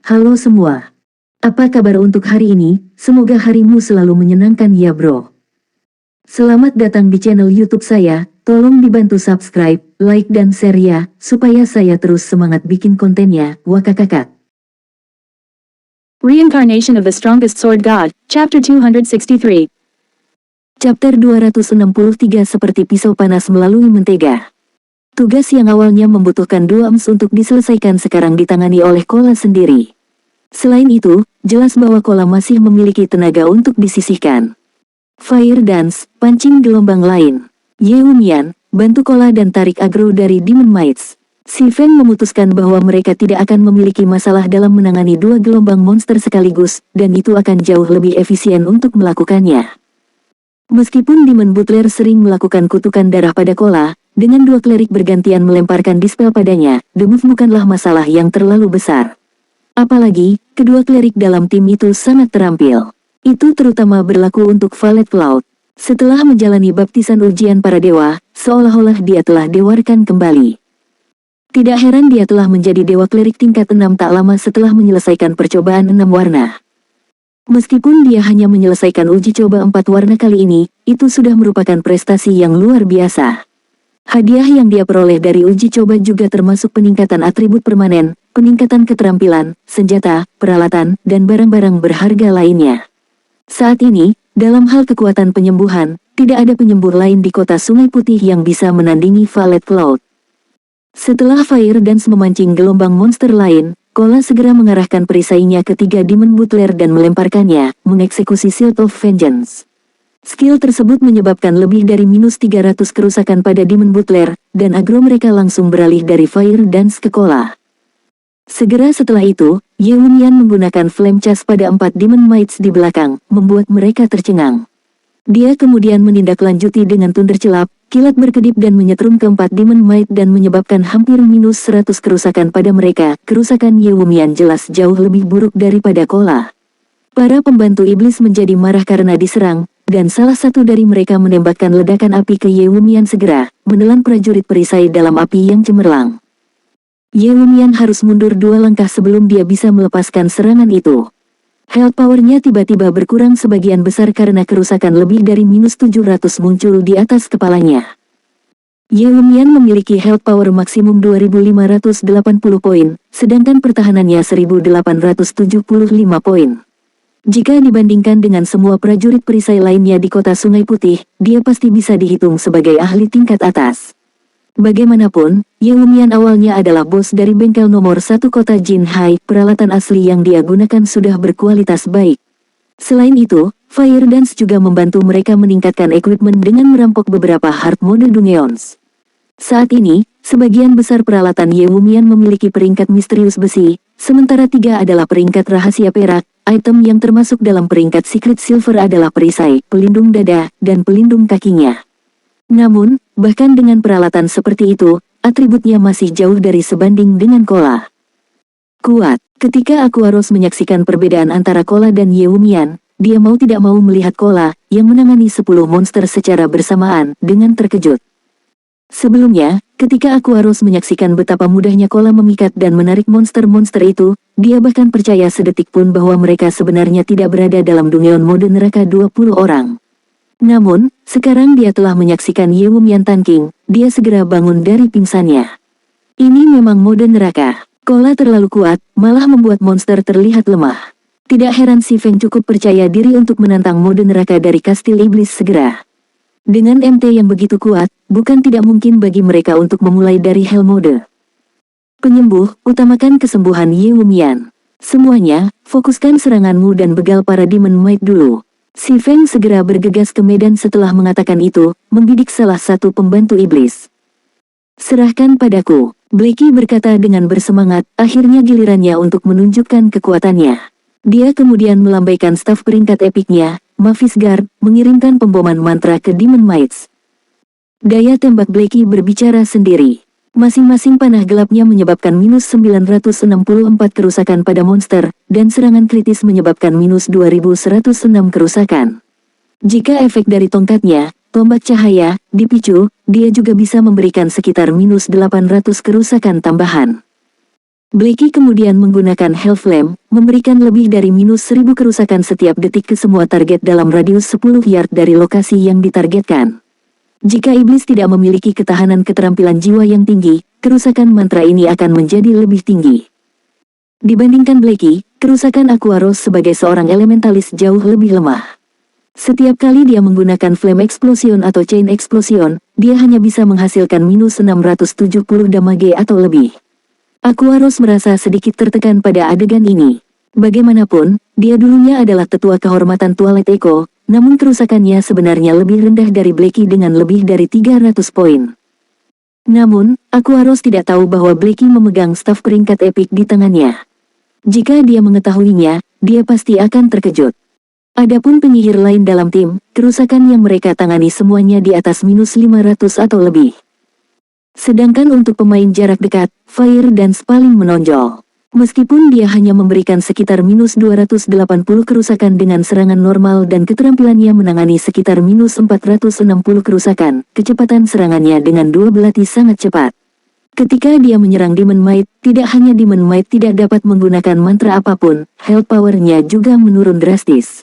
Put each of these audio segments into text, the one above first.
Halo semua. Apa kabar untuk hari ini? Semoga harimu selalu menyenangkan ya bro. Selamat datang di channel YouTube saya. Tolong dibantu subscribe, like dan share ya, supaya saya terus semangat bikin kontennya. Wakakakak. Reincarnation of the Strongest Sword God, Chapter 263. Chapter 263 seperti pisau panas melalui mentega. Tugas yang awalnya membutuhkan 2 ems untuk diselesaikan sekarang ditangani oleh Kola sendiri. Selain itu, jelas bahwa Kola masih memiliki tenaga untuk disisihkan. Fire Dance, pancing gelombang lain. Ye Wumian, bantu Kola dan tarik agro dari Demon Mites. Si Feng memutuskan bahwa mereka tidak akan memiliki masalah dalam menangani 2 gelombang monster sekaligus, dan itu akan jauh lebih efisien untuk melakukannya. Meskipun Demon Butler sering melakukan kutukan darah pada Kola, dengan 2 klerik bergantian melemparkan dispel padanya, the move bukanlah masalah yang terlalu besar. Apalagi, kedua klerik dalam tim itu sangat terampil. Itu terutama berlaku untuk Valet Cloud. Setelah menjalani baptisan ujian para dewa, seolah-olah dia telah dewarkan kembali. Tidak heran dia telah menjadi dewa klerik tingkat 6 tak lama setelah menyelesaikan percobaan 6 warna. Meskipun dia hanya menyelesaikan uji coba 4 warna kali ini, itu sudah merupakan prestasi yang luar biasa. Hadiah yang dia peroleh dari uji coba juga termasuk peningkatan atribut permanen, peningkatan keterampilan, senjata, peralatan, dan barang-barang berharga lainnya. Saat ini, dalam hal kekuatan penyembuhan, tidak ada penyembuh lain di kota Sungai Putih yang bisa menandingi Valet Cloud. Setelah Fire Dance memancing gelombang monster lain, Kola segera mengarahkan perisainya ke 3 Demon Butler dan melemparkannya, mengeksekusi Shield of Vengeance. Skill tersebut menyebabkan lebih dari minus 300 kerusakan pada Demon Butler, dan agro mereka langsung beralih dari Fire Dance ke Kola. Segera setelah itu, Ye Wumian menggunakan Flame Charge pada 4 Demon Mites di belakang, membuat mereka tercengang. Dia kemudian menindaklanjuti dengan Thunder Celap, kilat berkedip dan menyetrum ke 4 Demon Might dan menyebabkan hampir minus 100 kerusakan pada mereka. Kerusakan Ye Wumian jelas jauh lebih buruk daripada Kola. Para pembantu iblis menjadi marah karena diserang, dan salah satu dari mereka menembakkan ledakan api ke Ye Wumian segera, menelan prajurit perisai dalam api yang cemerlang. Ye Wumian harus mundur 2 langkah sebelum dia bisa melepaskan serangan itu. Health powernya tiba-tiba berkurang sebagian besar karena kerusakan lebih dari minus 700 muncul di atas kepalanya. Ye Wumian memiliki health power maksimum 2580 poin, sedangkan pertahanannya 1875 poin. Jika dibandingkan dengan semua prajurit perisai lainnya di kota Sungai Putih, dia pasti bisa dihitung sebagai ahli tingkat atas. Bagaimanapun, Ye Wumian awalnya adalah bos dari bengkel nomor 1 kota Jinhai, peralatan asli yang dia gunakan sudah berkualitas baik. Selain itu, Fire Dance juga membantu mereka meningkatkan equipment dengan merampok beberapa hard mode Dungeons. Saat ini, sebagian besar peralatan Ye Wumian memiliki peringkat misterius besi, sementara 3 adalah peringkat rahasia perak. Item yang termasuk dalam peringkat secret silver adalah perisai, pelindung dada, dan pelindung kakinya. Namun, bahkan dengan peralatan seperti itu, atributnya masih jauh dari sebanding dengan Kola. Kuat. Ketika Aquaros menyaksikan perbedaan antara Kola dan Ye Wumian, dia mau tidak mau melihat Kola, yang menangani 10 monster secara bersamaan, dengan terkejut. Sebelumnya, ketika Aquaros menyaksikan betapa mudahnya Kola memikat dan menarik monster-monster itu, dia bahkan percaya sedetik pun bahwa mereka sebenarnya tidak berada dalam dungeon mode neraka 20 orang. Namun, sekarang dia telah menyaksikan Ye Wumian tanking, dia segera bangun dari pingsannya. Ini memang mode neraka. Kola terlalu kuat, malah membuat monster terlihat lemah. Tidak heran si Feng cukup percaya diri untuk menantang mode neraka dari kastil iblis segera. Dengan MT yang begitu kuat, bukan tidak mungkin bagi mereka untuk memulai dari Hell mode. Penyembuh, utamakan kesembuhan Ye Wumian. Semuanya, fokuskan seranganmu dan begal para Demon Might dulu. Si Feng segera bergegas ke medan setelah mengatakan itu, membidik salah satu pembantu iblis. Serahkan padaku, Blackie berkata dengan bersemangat, akhirnya gilirannya untuk menunjukkan kekuatannya. Dia kemudian melambaikan staf peringkat epiknya, Mavis Guard, mengirimkan pemboman mantra ke Demon Mites. Daya tembak Blackie berbicara sendiri. Masing-masing panah gelapnya menyebabkan minus 964 kerusakan pada monster, dan serangan kritis menyebabkan minus 2106 kerusakan. Jika efek dari tongkatnya, tombak cahaya, dipicu, dia juga bisa memberikan sekitar minus 800 kerusakan tambahan. Blackie kemudian menggunakan Hellflame, memberikan lebih dari minus 1000 kerusakan setiap detik ke semua target dalam radius 10 yard dari lokasi yang ditargetkan. Jika iblis tidak memiliki ketahanan keterampilan jiwa yang tinggi, kerusakan mantra ini akan menjadi lebih tinggi. Dibandingkan Blackie, kerusakan Aquaros sebagai seorang elementalis jauh lebih lemah. Setiap kali dia menggunakan Flame Explosion atau Chain Explosion, dia hanya bisa menghasilkan minus 670 damage atau lebih. Aquaros merasa sedikit tertekan pada adegan ini. Bagaimanapun, dia dulunya adalah tetua kehormatan Twilight Echo, namun kerusakannya sebenarnya lebih rendah dari Blackie dengan lebih dari 300 poin. Namun, Aquaros tidak tahu bahwa Blackie memegang staf peringkat epik di tangannya. Jika dia mengetahuinya, dia pasti akan terkejut. Adapun penyihir lain dalam tim, kerusakan yang mereka tangani semuanya di atas minus 500 atau lebih. Sedangkan untuk pemain jarak dekat, Fire Dance paling menonjol. Meskipun dia hanya memberikan sekitar minus 280 kerusakan dengan serangan normal dan keterampilannya menangani sekitar minus 460 kerusakan, kecepatan serangannya dengan dua belati sangat cepat. Ketika dia menyerang Demon Might, tidak hanya Demon Might tidak dapat menggunakan mantra apapun, health power-nya juga menurun drastis.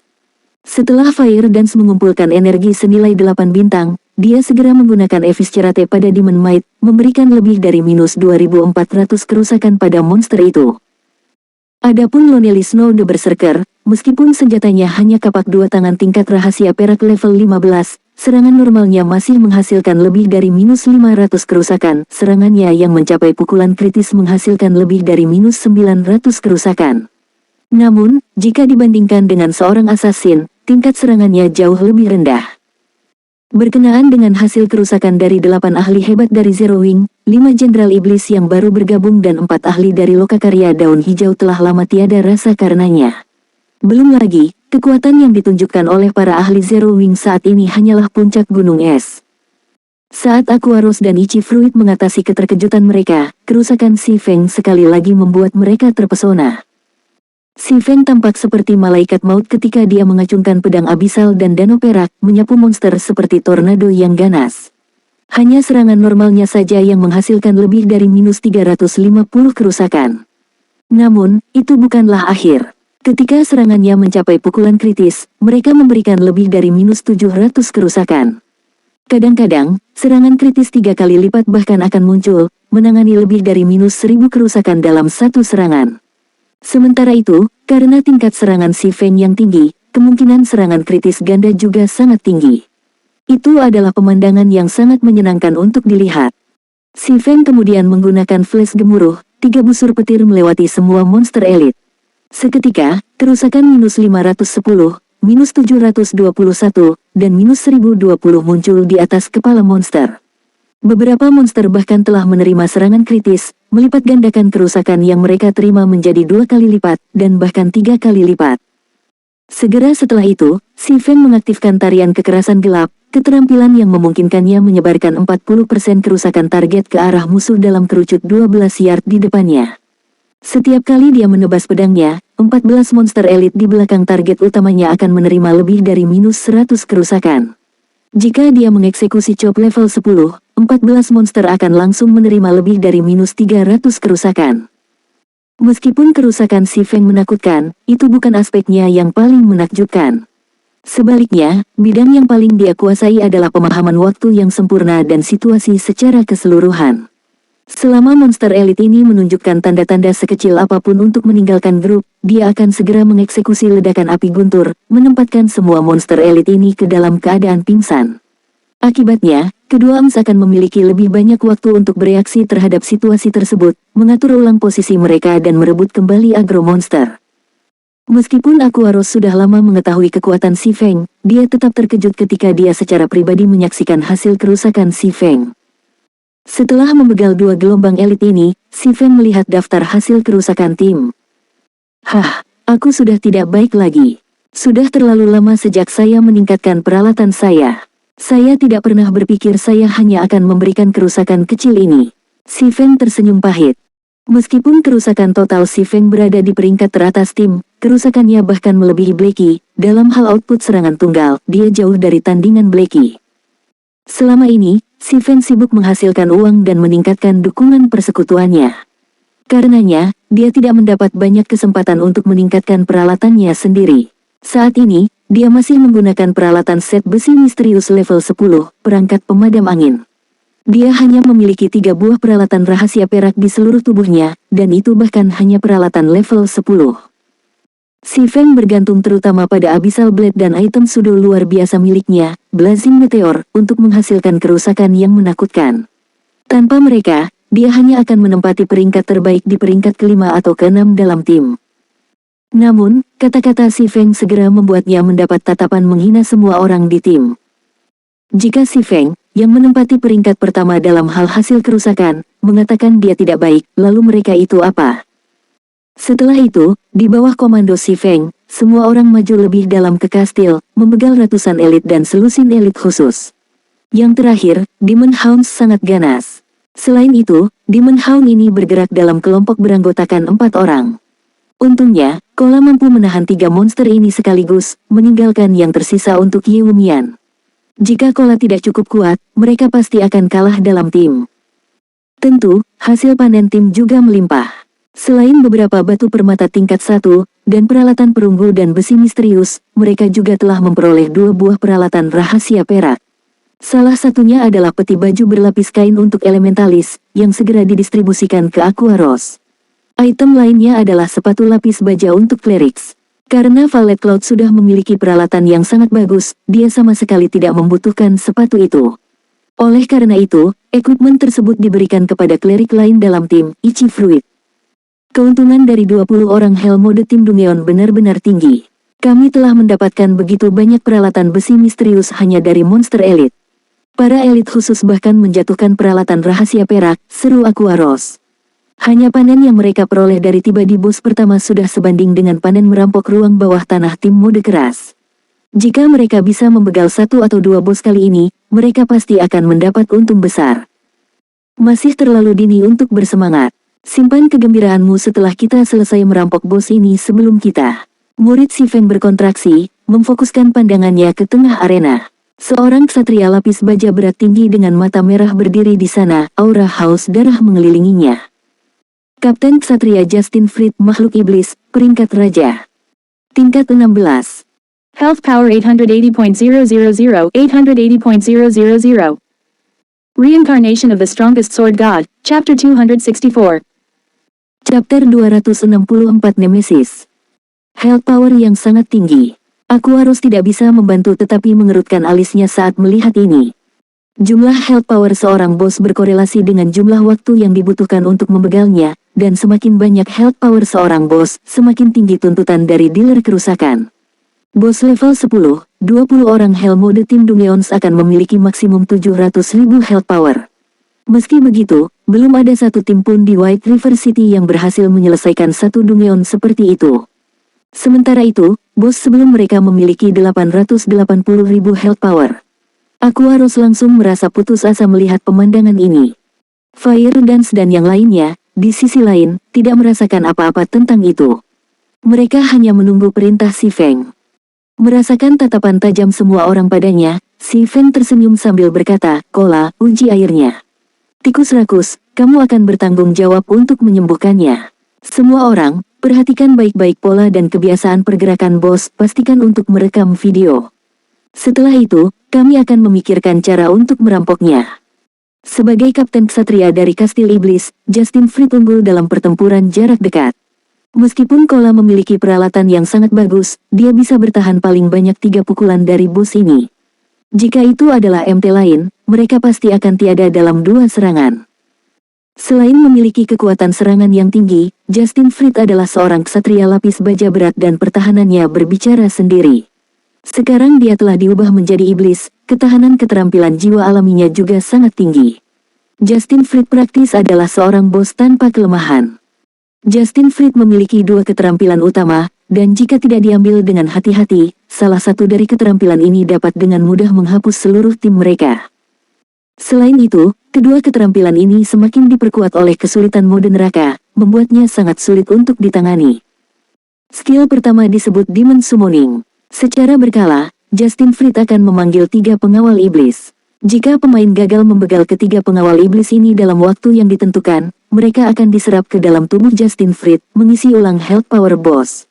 Setelah Fire Dance mengumpulkan energi senilai 8 bintang, dia segera menggunakan Eviscerate pada Demon Might, memberikan lebih dari minus 2400 kerusakan pada monster itu. Adapun Lonely Snow the Berserker, meskipun senjatanya hanya kapak dua tangan tingkat rahasia perak level 15, serangan normalnya masih menghasilkan lebih dari minus 500 kerusakan, serangannya yang mencapai pukulan kritis menghasilkan lebih dari minus 900 kerusakan. Namun, jika dibandingkan dengan seorang assassin, tingkat serangannya jauh lebih rendah. Berkenaan dengan hasil kerusakan dari 8 ahli hebat dari Zero Wing, 5 jenderal iblis yang baru bergabung dan 4 ahli dari Lokakarya Daun Hijau telah lama tiada rasa karenanya. Belum lagi, kekuatan yang ditunjukkan oleh para ahli Zero Wing saat ini hanyalah puncak gunung es. Saat Aquaros dan Ichi Fruit mengatasi keterkejutan mereka, kerusakan Si Feng sekali lagi membuat mereka terpesona. Si Feng tampak seperti malaikat maut ketika dia mengacungkan pedang abisal dan danau perak, menyapu monster seperti tornado yang ganas. Hanya serangan normalnya saja yang menghasilkan lebih dari minus 350 kerusakan. Namun, itu bukanlah akhir. Ketika serangannya mencapai pukulan kritis, mereka memberikan lebih dari minus 700 kerusakan. Kadang-kadang, serangan kritis 3 kali lipat bahkan akan muncul, menangani lebih dari minus 1000 kerusakan dalam satu serangan. Sementara itu, karena tingkat serangan Si Feng yang tinggi, kemungkinan serangan kritis ganda juga sangat tinggi. Itu adalah pemandangan yang sangat menyenangkan untuk dilihat. Si Feng kemudian menggunakan flash gemuruh, 3 busur petir melewati semua monster elit. Seketika, kerusakan minus 510, minus 721, dan minus 1020 muncul di atas kepala monster. Beberapa monster bahkan telah menerima serangan kritis, melipat gandakan kerusakan yang mereka terima menjadi 2 kali lipat, dan bahkan 3 kali lipat. Segera setelah itu, Si Feng mengaktifkan tarian kekerasan gelap, keterampilan yang memungkinkannya menyebarkan 40% kerusakan target ke arah musuh dalam kerucut 12 yard di depannya. Setiap kali dia menebas pedangnya, 14 monster elit di belakang target utamanya akan menerima lebih dari minus 100 kerusakan. Jika dia mengeksekusi chop level 10, 14 monster akan langsung menerima lebih dari minus 300 kerusakan. Meskipun kerusakan Si Feng menakutkan, itu bukan aspeknya yang paling menakjubkan. Sebaliknya, bidang yang paling dia kuasai adalah pemahaman waktu yang sempurna dan situasi secara keseluruhan. Selama monster elit ini menunjukkan tanda-tanda sekecil apapun untuk meninggalkan grup, dia akan segera mengeksekusi ledakan api guntur, menempatkan semua monster elit ini ke dalam keadaan pingsan. Akibatnya, kedua AMS akan memiliki lebih banyak waktu untuk bereaksi terhadap situasi tersebut, mengatur ulang posisi mereka dan merebut kembali agro monster. Meskipun Aquaros sudah lama mengetahui kekuatan Si Feng, dia tetap terkejut ketika dia secara pribadi menyaksikan hasil kerusakan Si Feng. Setelah membegal 2 gelombang elit ini, Si Feng melihat daftar hasil kerusakan tim. Aku sudah tidak baik lagi. Sudah terlalu lama sejak saya meningkatkan peralatan saya. Saya tidak pernah berpikir saya hanya akan memberikan kerusakan kecil ini. Si Feng tersenyum pahit. Meskipun kerusakan total Si Feng berada di peringkat teratas tim, kerusakannya bahkan melebihi Blackie. Dalam hal output serangan tunggal, dia jauh dari tandingan Blackie. Selama ini, Si Feng sibuk menghasilkan uang dan meningkatkan dukungan persekutuannya. Karenanya, dia tidak mendapat banyak kesempatan untuk meningkatkan peralatannya sendiri. Saat ini, dia masih menggunakan peralatan set besi misterius level 10, perangkat pemadam angin. Dia hanya memiliki 3 buah peralatan rahasia perak di seluruh tubuhnya, dan itu bahkan hanya peralatan level 10. Si Feng bergantung terutama pada Abyssal Blade dan item sudo luar biasa miliknya, Blazing Meteor, untuk menghasilkan kerusakan yang menakutkan. Tanpa mereka, dia hanya akan menempati peringkat terbaik di peringkat kelima atau keenam dalam tim. Namun, kata-kata si Feng segera membuatnya mendapat tatapan menghina semua orang di tim. Jika si Feng, yang menempati peringkat pertama dalam hal hasil kerusakan, mengatakan dia tidak baik, lalu mereka itu apa? Setelah itu, di bawah komando si Feng, semua orang maju lebih dalam ke kastil, membegal ratusan elit dan selusin elit khusus. Yang terakhir, Demon Hounds sangat ganas. Selain itu, Demon Hound ini bergerak dalam kelompok beranggotakan 4 orang. Untungnya, Kola mampu menahan 3 monster ini sekaligus, meninggalkan yang tersisa untuk Ye Wumian. Jika Kola tidak cukup kuat, mereka pasti akan kalah dalam tim. Tentu, hasil panen tim juga melimpah. Selain beberapa batu permata tingkat 1, dan peralatan perunggu dan besi misterius, mereka juga telah memperoleh 2 buah peralatan rahasia perak. Salah satunya adalah peti baju berlapis kain untuk elementalis, yang segera didistribusikan ke Aquaros. Item lainnya adalah sepatu lapis baja untuk clerics. Karena Violet Cloud sudah memiliki peralatan yang sangat bagus, dia sama sekali tidak membutuhkan sepatu itu. Oleh karena itu, equipment tersebut diberikan kepada klerik lain dalam tim, Ichi Fruit. Keuntungan dari 20 orang Hell Mode tim Dungeon benar-benar tinggi. Kami telah mendapatkan begitu banyak peralatan besi misterius hanya dari monster elit. Para elit khusus bahkan menjatuhkan peralatan rahasia perak, seru Aquaros. Hanya panen yang mereka peroleh dari tiba di bos pertama sudah sebanding dengan panen merampok ruang bawah tanah tim mode keras. Jika mereka bisa membegal 1 atau 2 bos kali ini, mereka pasti akan mendapat untung besar. Masih terlalu dini untuk bersemangat. Simpan kegembiraanmu setelah kita selesai merampok bos ini sebelum kita. Murid si Feng berkontraksi, memfokuskan pandangannya ke tengah arena. Seorang ksatria lapis baja berat tinggi dengan mata merah berdiri di sana, aura haus darah mengelilinginya. Kapten ksatria Justin Fried makhluk iblis, peringkat raja. Tingkat 16. Health power 880.000, 880.000. Reincarnation of the Strongest Sword God, Chapter 264. Chapter 264 Nemesis. Health power yang sangat tinggi. Aquaros tidak bisa membantu tetapi mengerutkan alisnya saat melihat ini. Jumlah health power seorang bos berkorelasi dengan jumlah waktu yang dibutuhkan untuk membegalnya, dan semakin banyak health power seorang bos, semakin tinggi tuntutan dari dealer kerusakan. Bos level 10, 20 orang Hell Mode tim Dungeons akan memiliki maksimum 700.000 health power. Meski begitu, belum ada satu tim pun di White River City yang berhasil menyelesaikan satu Dungeon seperti itu. Sementara itu, bos sebelum mereka memiliki 880.000 health power. Aquaros langsung merasa putus asa melihat pemandangan ini. Fire Dance dan yang lainnya, di sisi lain, tidak merasakan apa-apa tentang itu. Mereka hanya menunggu perintah si Feng. Merasakan tatapan tajam semua orang padanya, si Feng tersenyum sambil berkata, "Kola, uji airnya. Tikus rakus, kamu akan bertanggung jawab untuk menyembuhkannya. Semua orang, perhatikan baik-baik pola dan kebiasaan pergerakan bos, pastikan untuk merekam video. Setelah itu, kami akan memikirkan cara untuk merampoknya." Sebagai kapten ksatria dari Kastil Iblis, Justin Fried unggul dalam pertempuran jarak dekat. Meskipun Kola memiliki peralatan yang sangat bagus, dia bisa bertahan paling banyak 3 pukulan dari bos ini. Jika itu adalah MT lain, mereka pasti akan tiada dalam 2 serangan. Selain memiliki kekuatan serangan yang tinggi, Justin Fried adalah seorang ksatria lapis baja berat dan pertahanannya berbicara sendiri. Sekarang dia telah diubah menjadi iblis, ketahanan keterampilan jiwa alaminya juga sangat tinggi. Justin Fried praktis adalah seorang bos tanpa kelemahan. Justin Fried memiliki 2 keterampilan utama, dan jika tidak diambil dengan hati-hati, salah satu dari keterampilan ini dapat dengan mudah menghapus seluruh tim mereka. Selain itu, kedua keterampilan ini semakin diperkuat oleh kesulitan mode neraka, membuatnya sangat sulit untuk ditangani. Skill pertama disebut Demon Summoning. Secara berkala, Justin Fried akan memanggil 3 pengawal iblis. Jika pemain gagal membegal ketiga pengawal iblis ini dalam waktu yang ditentukan, mereka akan diserap ke dalam tubuh Justin Fried, mengisi ulang Health Power Boss.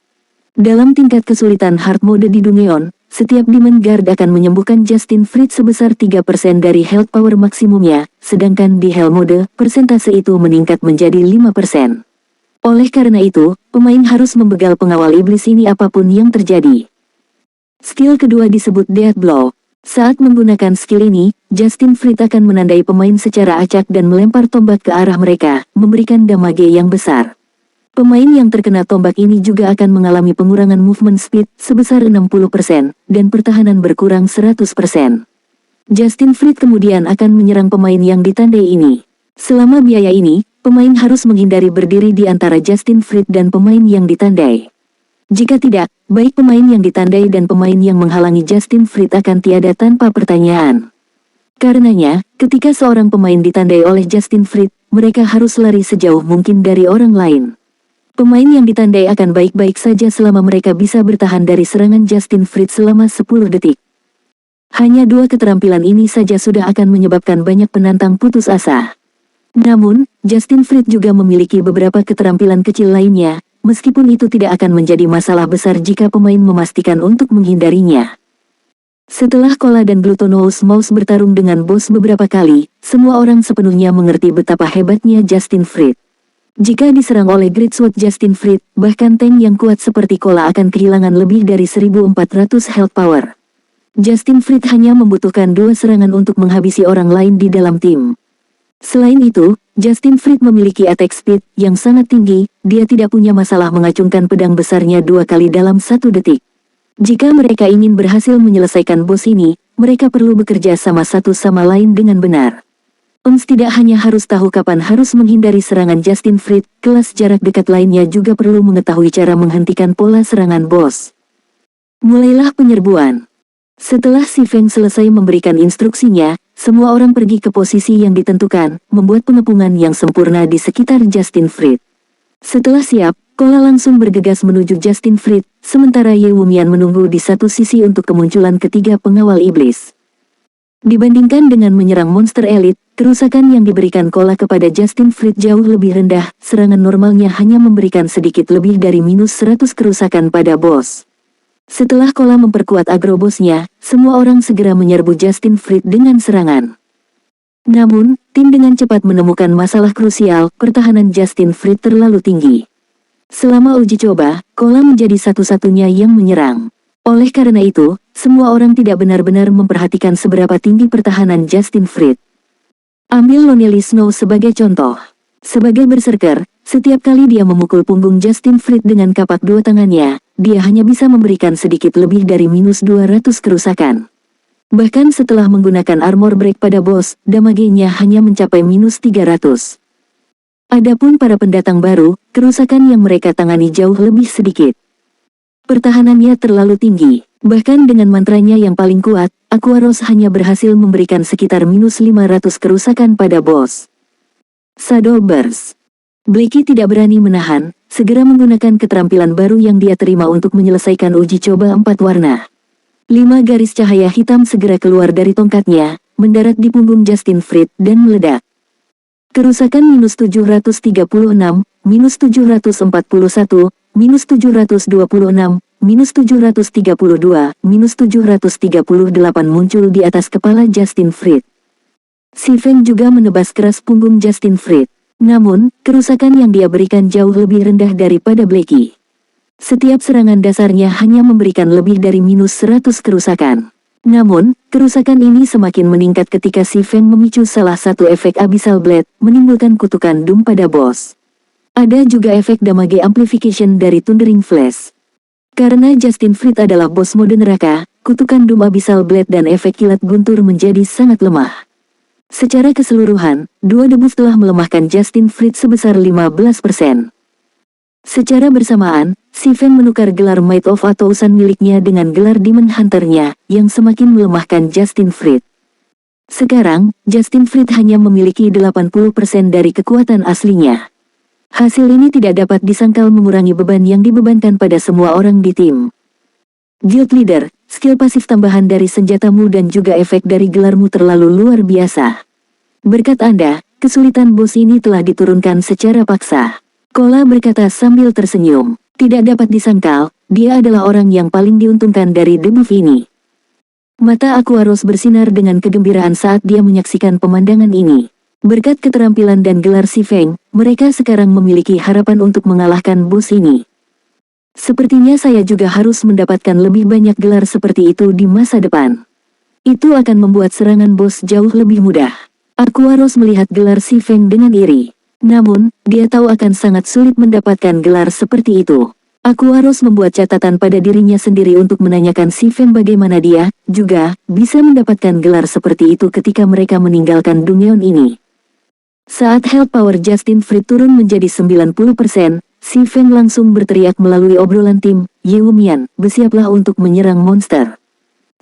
Dalam tingkat kesulitan Hard Mode di Dungeon, setiap Demon Guard akan menyembuhkan Justin Fried sebesar 3% dari Health Power maksimumnya, sedangkan di Hell Mode, persentase itu meningkat menjadi 5%. Oleh karena itu, pemain harus membegal pengawal iblis ini apapun yang terjadi. Skill kedua disebut Death Blow. Saat menggunakan skill ini, Justin Fried akan menandai pemain secara acak dan melempar tombak ke arah mereka, memberikan damage yang besar. Pemain yang terkena tombak ini juga akan mengalami pengurangan movement speed sebesar 60% dan pertahanan berkurang 100%. Justin Fried kemudian akan menyerang pemain yang ditandai ini. Selama biaya ini, pemain harus menghindari berdiri di antara Justin Fried dan pemain yang ditandai. Jika tidak, baik pemain yang ditandai dan pemain yang menghalangi Justin Fried akan tiada tanpa pertanyaan. Karenanya, ketika seorang pemain ditandai oleh Justin Fried, mereka harus lari sejauh mungkin dari orang lain. Pemain yang ditandai akan baik-baik saja selama mereka bisa bertahan dari serangan Justin Fried selama 10 detik. Hanya dua keterampilan ini saja sudah akan menyebabkan banyak penantang putus asa. Namun, Justin Fried juga memiliki beberapa keterampilan kecil lainnya, meskipun itu tidak akan menjadi masalah besar jika pemain memastikan untuk menghindarinya. Setelah Cola dan Glutonous Mouse bertarung dengan bos beberapa kali, semua orang sepenuhnya mengerti betapa hebatnya Justin Fried. Jika diserang oleh Great Sword Justin Fried, bahkan tank yang kuat seperti Cola akan kehilangan lebih dari 1400 health power. Justin Fried hanya membutuhkan 2 serangan untuk menghabisi orang lain di dalam tim. Selain itu, Justin Fried memiliki attack speed yang sangat tinggi, dia tidak punya masalah mengacungkan pedang besarnya 2 kali dalam 1 detik. Jika mereka ingin berhasil menyelesaikan bos ini, mereka perlu bekerja sama satu sama lain dengan benar. Ons tidak hanya harus tahu kapan harus menghindari serangan Justin Fried, kelas jarak dekat lainnya juga perlu mengetahui cara menghentikan pola serangan bos. Mulailah penyerbuan. Setelah Si Feng selesai memberikan instruksinya, semua orang pergi ke posisi yang ditentukan, membuat pengepungan yang sempurna di sekitar Justin Fried. Setelah siap, Cola langsung bergegas menuju Justin Fried, sementara Ye Wumian menunggu di satu sisi untuk kemunculan ketiga pengawal iblis. Dibandingkan dengan menyerang monster elit, kerusakan yang diberikan Cola kepada Justin Fried jauh lebih rendah, serangan normalnya hanya memberikan sedikit lebih dari minus 100 kerusakan pada bos. Setelah Cola memperkuat agro bosnya, semua orang segera menyerbu Justin Fried dengan serangan. Namun, tim dengan cepat menemukan masalah krusial, pertahanan Justin Fried terlalu tinggi. Selama uji coba, Cola menjadi satu-satunya yang menyerang. Oleh karena itu, semua orang tidak benar-benar memperhatikan seberapa tinggi pertahanan Justin Fried. Ambil Lonely Snow sebagai contoh. Sebagai berserker, setiap kali dia memukul punggung Justin Fried dengan kapak 2 tangannya, dia hanya bisa memberikan sedikit lebih dari minus 200 kerusakan. Bahkan setelah menggunakan armor break pada bos, damage-nya hanya mencapai minus 300. Adapun para pendatang baru, kerusakan yang mereka tangani jauh lebih sedikit. Pertahanannya terlalu tinggi, bahkan dengan mantranya yang paling kuat, Aquaros hanya berhasil memberikan sekitar minus 500 kerusakan pada bos. Shadow Burst. Blackie tidak berani menahan, segera menggunakan keterampilan baru yang dia terima untuk menyelesaikan uji coba 4 warna. 5 garis cahaya hitam segera keluar dari tongkatnya, mendarat di punggung Justin Fried dan meledak. Kerusakan minus 736, minus 741, minus 726, minus 732, minus 738 muncul di atas kepala Justin Fried. Si Feng juga menebas keras punggung Justin Fried. Namun, kerusakan yang dia berikan jauh lebih rendah daripada Blackie. Setiap serangan dasarnya hanya memberikan lebih dari minus 100 kerusakan. Namun, kerusakan ini semakin meningkat ketika Si Feng memicu salah satu efek Abyssal Blade, menimbulkan kutukan Doom pada bos. Ada juga efek damage amplification dari Thundering Flash. Karena Justin Fried adalah bos mode neraka, kutukan Doom Abyssal Blade dan efek kilat guntur menjadi sangat lemah. Secara keseluruhan, 2 debuff telah melemahkan Justin Fried sebesar 15%. Secara bersamaan, Si Feng menukar gelar Might of Atousan miliknya dengan gelar Demon Hunter-nya, yang semakin melemahkan Justin Fried. Sekarang, Justin Fried hanya memiliki 80% dari kekuatan aslinya. Hasil ini tidak dapat disangkal mengurangi beban yang dibebankan pada semua orang di tim. Guild Leader, skill pasif tambahan dari senjatamu dan juga efek dari gelarmu terlalu luar biasa. Berkat Anda, kesulitan bos ini telah diturunkan secara paksa. Kola berkata sambil tersenyum. Tidak dapat disangkal, dia adalah orang yang paling diuntungkan dari debuff ini. Mata Aquaros bersinar dengan kegembiraan saat dia menyaksikan pemandangan ini. Berkat keterampilan dan gelar si Feng, mereka sekarang memiliki harapan untuk mengalahkan bos ini. Sepertinya saya juga harus mendapatkan lebih banyak gelar seperti itu di masa depan. Itu akan membuat serangan bos jauh lebih mudah. Aquaros melihat gelar si Feng dengan iri. Namun, dia tahu akan sangat sulit mendapatkan gelar seperti itu. Aquaros membuat catatan pada dirinya sendiri untuk menanyakan si Feng bagaimana dia, juga, bisa mendapatkan gelar seperti itu ketika mereka meninggalkan Dungeon ini. Saat health power Justin Fried turun menjadi 90%, si Feng langsung berteriak melalui obrolan tim, Yewumian, bersiaplah untuk menyerang monster.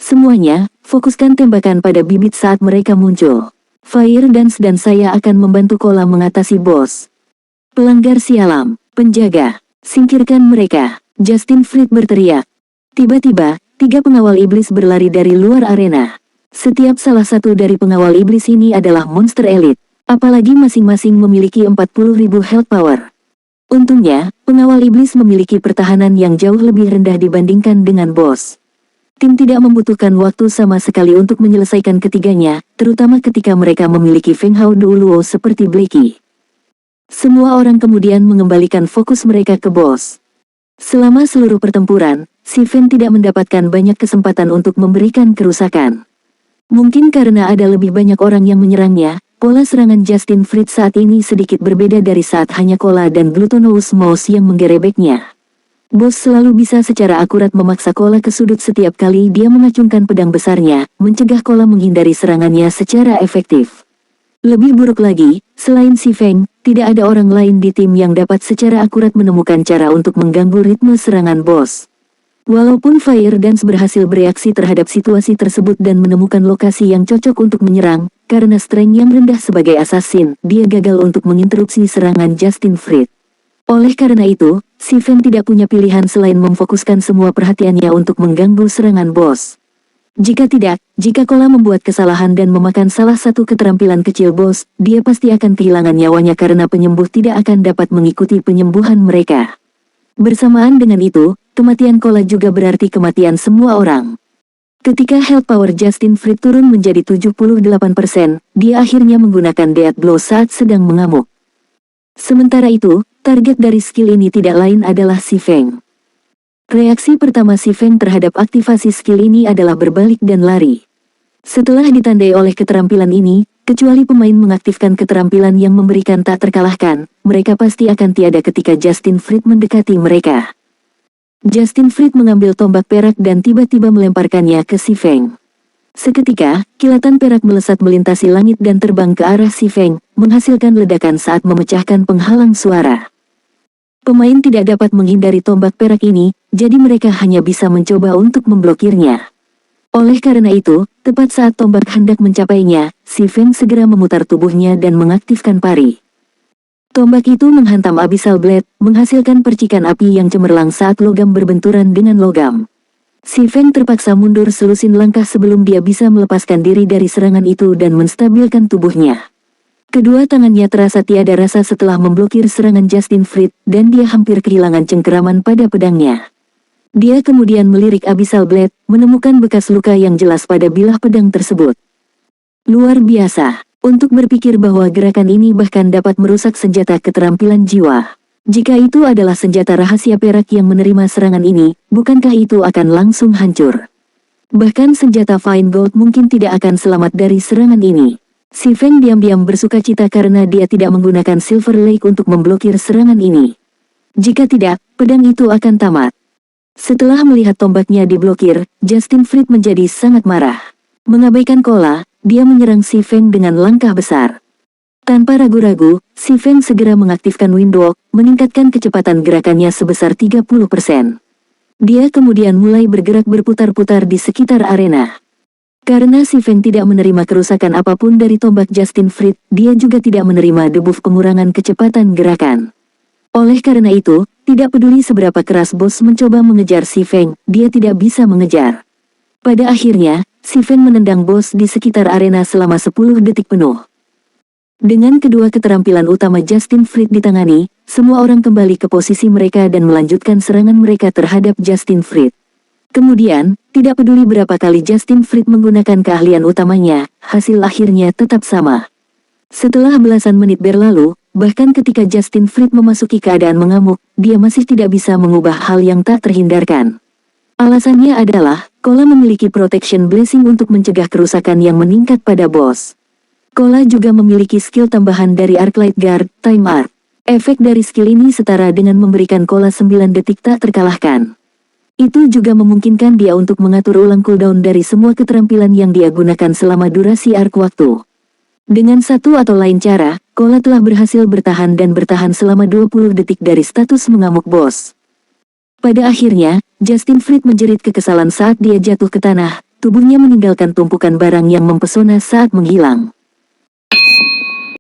Semuanya, fokuskan tembakan pada bibit saat mereka muncul. Fire Dance dan saya akan membantu Kola mengatasi bos. Pelanggar sialam, penjaga, singkirkan mereka, Justin Fried berteriak. Tiba-tiba, 3 pengawal iblis berlari dari luar arena. Setiap salah satu dari pengawal iblis ini adalah monster elit, apalagi masing-masing memiliki 40.000 health power. Untungnya, pengawal iblis memiliki pertahanan yang jauh lebih rendah dibandingkan dengan bos. Tim tidak membutuhkan waktu sama sekali untuk menyelesaikan ketiganya, terutama ketika mereka memiliki Feng Hao Duoluo seperti Blackie. Semua orang kemudian mengembalikan fokus mereka ke bos. Selama seluruh pertempuran, si Feng tidak mendapatkan banyak kesempatan untuk memberikan kerusakan. Mungkin karena ada lebih banyak orang yang menyerangnya, pola serangan Justin Fried saat ini sedikit berbeda dari saat hanya Kola dan Glutonous Mouse yang menggerebeknya. Bos selalu bisa secara akurat memaksa Kola ke sudut setiap kali dia mengacungkan pedang besarnya, mencegah Kola menghindari serangannya secara efektif. Lebih buruk lagi, selain si Feng, tidak ada orang lain di tim yang dapat secara akurat menemukan cara untuk mengganggu ritme serangan bos. Walaupun Fire Dance berhasil bereaksi terhadap situasi tersebut dan menemukan lokasi yang cocok untuk menyerang, karena strength yang rendah sebagai assassin, dia gagal untuk menginterupsi serangan Justin Fried. Oleh karena itu, si Feng tidak punya pilihan selain memfokuskan semua perhatiannya untuk mengganggu serangan bos. Jika Kola membuat kesalahan dan memakan salah satu keterampilan kecil bos, dia pasti akan kehilangan nyawanya karena penyembuh tidak akan dapat mengikuti penyembuhan mereka. Bersamaan dengan itu, kematian Kola juga berarti kematian semua orang. Ketika health power Justin Fried turun menjadi 78%, dia akhirnya menggunakan Death Blow saat sedang mengamuk. Sementara itu, target dari skill ini tidak lain adalah si Feng. Reaksi pertama si Feng terhadap aktivasi skill ini adalah berbalik dan lari. Setelah ditandai oleh keterampilan ini, kecuali pemain mengaktifkan keterampilan yang memberikan tak terkalahkan, mereka pasti akan tiada ketika Justin Fried mendekati mereka. Justin Fried mengambil tombak perak dan tiba-tiba melemparkannya ke si Feng. Seketika, kilatan perak melesat melintasi langit dan terbang ke arah si Feng, menghasilkan ledakan saat memecahkan penghalang suara. Pemain tidak dapat menghindari tombak perak ini, jadi mereka hanya bisa mencoba untuk memblokirnya. Oleh karena itu, tepat saat tombak hendak mencapainya, si Feng segera memutar tubuhnya dan mengaktifkan pari. Tombak itu menghantam Abyssal Blade, menghasilkan percikan api yang cemerlang saat logam berbenturan dengan logam. Si Feng terpaksa mundur selusin langkah sebelum dia bisa melepaskan diri dari serangan itu dan menstabilkan tubuhnya. Kedua tangannya terasa tiada rasa setelah memblokir serangan Justin Fried, dan dia hampir kehilangan cengkeraman pada pedangnya. Dia kemudian melirik Abyssal Blade, menemukan bekas luka yang jelas pada bilah pedang tersebut. Luar biasa, untuk berpikir bahwa gerakan ini bahkan dapat merusak senjata keterampilan jiwa. Jika itu adalah senjata rahasia perak yang menerima serangan ini, bukankah itu akan langsung hancur? Bahkan senjata Fine Gold mungkin tidak akan selamat dari serangan ini. Si Feng diam-diam bersukacita karena dia tidak menggunakan Silver Lake untuk memblokir serangan ini. Jika tidak, pedang itu akan tamat. Setelah melihat tombaknya diblokir, Justin Fried menjadi sangat marah. Mengabaikan Kola, dia menyerang si Feng dengan langkah besar. Tanpa ragu-ragu, si Feng segera mengaktifkan Windwalk, meningkatkan kecepatan gerakannya sebesar 30%. Dia kemudian mulai bergerak berputar-putar di sekitar arena. Karena si Feng tidak menerima kerusakan apapun dari tombak Justin Fried, dia juga tidak menerima debuff pengurangan kecepatan gerakan. Oleh karena itu, Tidak peduli seberapa keras bos mencoba mengejar si Feng, dia tidak bisa mengejar. Pada akhirnya, si Feng menendang bos di sekitar arena selama 10 detik penuh. Dengan kedua keterampilan utama Justin Fried ditangani, semua orang kembali ke posisi mereka dan melanjutkan serangan mereka terhadap Justin Fried. Kemudian, tidak peduli berapa kali Justin Fried menggunakan keahlian utamanya, hasil akhirnya tetap sama. Setelah belasan menit berlalu, bahkan ketika Justin Fried memasuki keadaan mengamuk, dia masih tidak bisa mengubah hal yang tak terhindarkan. Alasannya adalah, Kola memiliki protection blessing untuk mencegah kerusakan yang meningkat pada bos. Kola juga memiliki skill tambahan dari Arclight Guard, Time Arc. Efek dari skill ini setara dengan memberikan Kola 9 detik tak terkalahkan. Itu juga memungkinkan dia untuk mengatur ulang cooldown dari semua keterampilan yang dia gunakan selama durasi arc waktu. Dengan satu atau lain cara, Kola telah berhasil bertahan dan bertahan selama 20 detik dari status mengamuk bos. Pada akhirnya, Justin Fried menjerit kekesalan saat dia jatuh ke tanah, tubuhnya meninggalkan tumpukan barang yang mempesona saat menghilang.